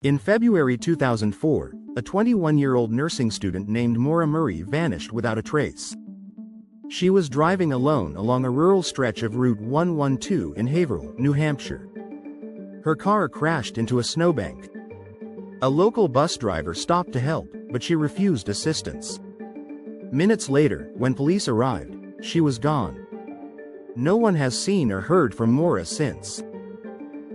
In February 2004, a 21-year-old nursing student named Maura Murray vanished without a trace. She was driving alone along a rural stretch of Route 112 in Haverhill, New Hampshire. Her car crashed into a snowbank. A local bus driver stopped to help, but she refused assistance. Minutes later, when police arrived, she was gone. No one has seen or heard from Maura since.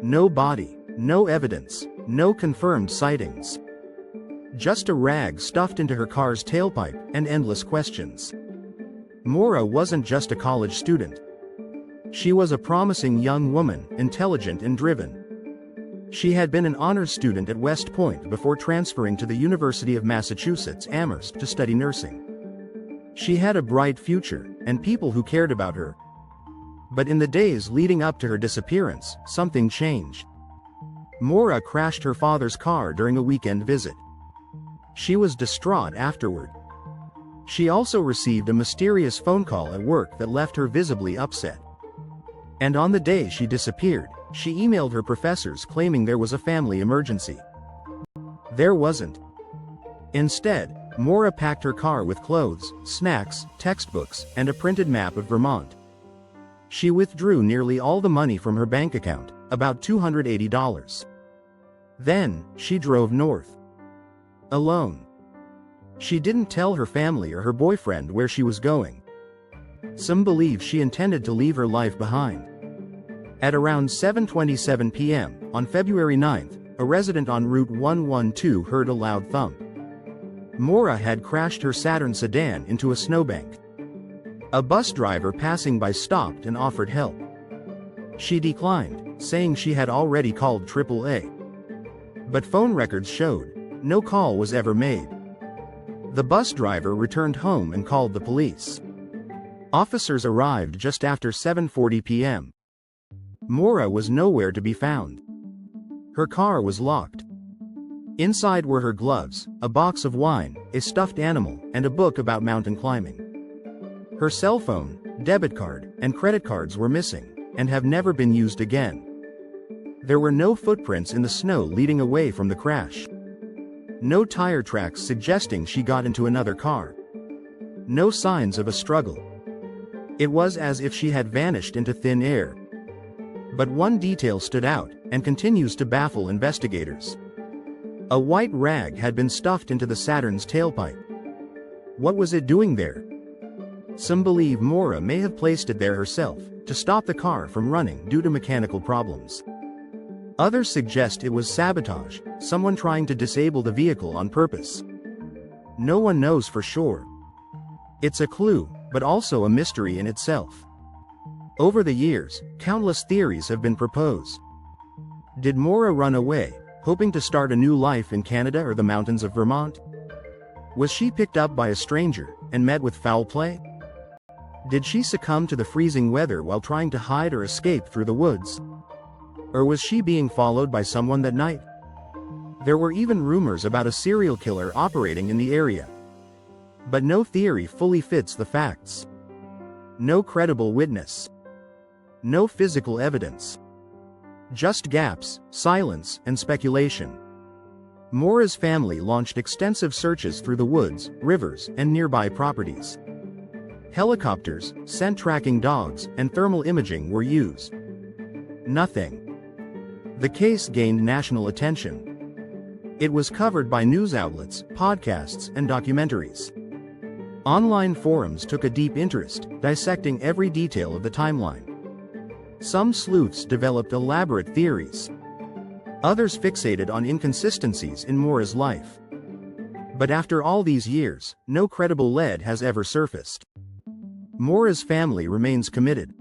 No body, no evidence, no confirmed sightings. Just a rag stuffed into her car's tailpipe and endless questions. Maura wasn't just a college student. She was a promising young woman, intelligent and driven. She had been an honors student at West Point before transferring to the University of Massachusetts Amherst to study nursing. She had a bright future, and people who cared about her. But in the days leading up to her disappearance, something changed. Maura crashed her father's car during a weekend visit. She was distraught afterward. She also received a mysterious phone call at work that left her visibly upset. And on the day she disappeared, she emailed her professors claiming there was a family emergency. There wasn't. Instead, Maura packed her car with clothes, snacks, textbooks, and a printed map of Vermont. She withdrew nearly all the money from her bank account, about $280. Then, she drove north. Alone. She didn't tell her family or her boyfriend where she was going. Some believe she intended to leave her life behind. At around 7:27 p.m., on February 9th, a resident on Route 112 heard a loud thump. Maura had crashed her Saturn sedan into a snowbank. A bus driver passing by stopped and offered help. She declined, saying she had already called AAA. But phone records showed no call was ever made. The bus driver returned home and called the police. Officers arrived just after 7:40 p.m. Maura was nowhere to be found. Her car was locked. Inside were her gloves, a box of wine, a stuffed animal, and a book about mountain climbing. Her cell phone, debit card, and credit cards were missing, and have never been used again. There were no footprints in the snow leading away from the crash. No tire tracks suggesting she got into another car. No signs of a struggle. It was as if she had vanished into thin air. But one detail stood out, and continues to baffle investigators. A white rag had been stuffed into the Saturn's tailpipe. What was it doing there? Some believe Maura may have placed it there herself, to stop the car from running due to mechanical problems. Others suggest it was sabotage, someone trying to disable the vehicle on purpose. No one knows for sure. It's a clue, but also a mystery in itself. Over the years, countless theories have been proposed. Did Maura run away, hoping to start a new life in Canada or the mountains of Vermont? Was she picked up by a stranger, and met with foul play? Did she succumb to the freezing weather while trying to hide or escape through the woods? Or was she being followed by someone that night? There were even rumors about a serial killer operating in the area. But no theory fully fits the facts. No credible witness. No physical evidence. Just gaps, silence, and speculation. Maura's family launched extensive searches through the woods, rivers, and nearby properties. Helicopters, scent-tracking dogs, and thermal imaging were used. Nothing. The case gained national attention. It was covered by news outlets, podcasts, and documentaries. Online forums took a deep interest, dissecting every detail of the timeline. Some sleuths developed elaborate theories. Others fixated on inconsistencies in Maura's life. But after all these years, no credible lead has ever surfaced. Maura's family remains committed.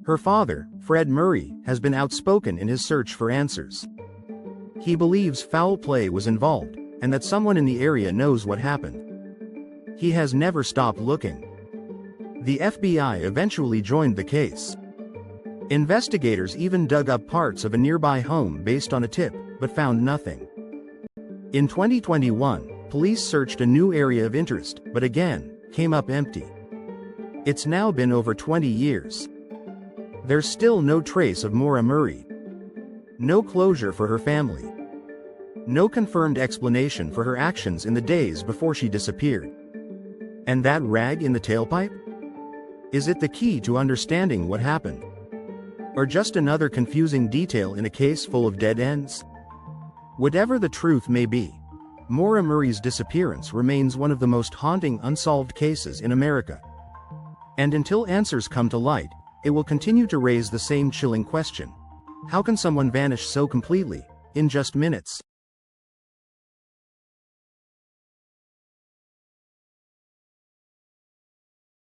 Her father, Fred Murray, has been outspoken in his search for answers. He believes foul play was involved, and that someone in the area knows what happened. He has never stopped looking. The FBI eventually joined the case. Investigators even dug up parts of a nearby home based on a tip, but found nothing. In 2021, police searched a new area of interest, but again, came up empty. It's now been over 20 years. There's still no trace of Maura Murray. No closure for her family. No confirmed explanation for her actions in the days before she disappeared. And that rag in the tailpipe? Is it the key to understanding what happened? Or just another confusing detail in a case full of dead ends? Whatever the truth may be, Maura Murray's disappearance remains one of the most haunting unsolved cases in America. And until answers come to light, it will continue to raise the same chilling question. How can someone vanish so completely, in just minutes?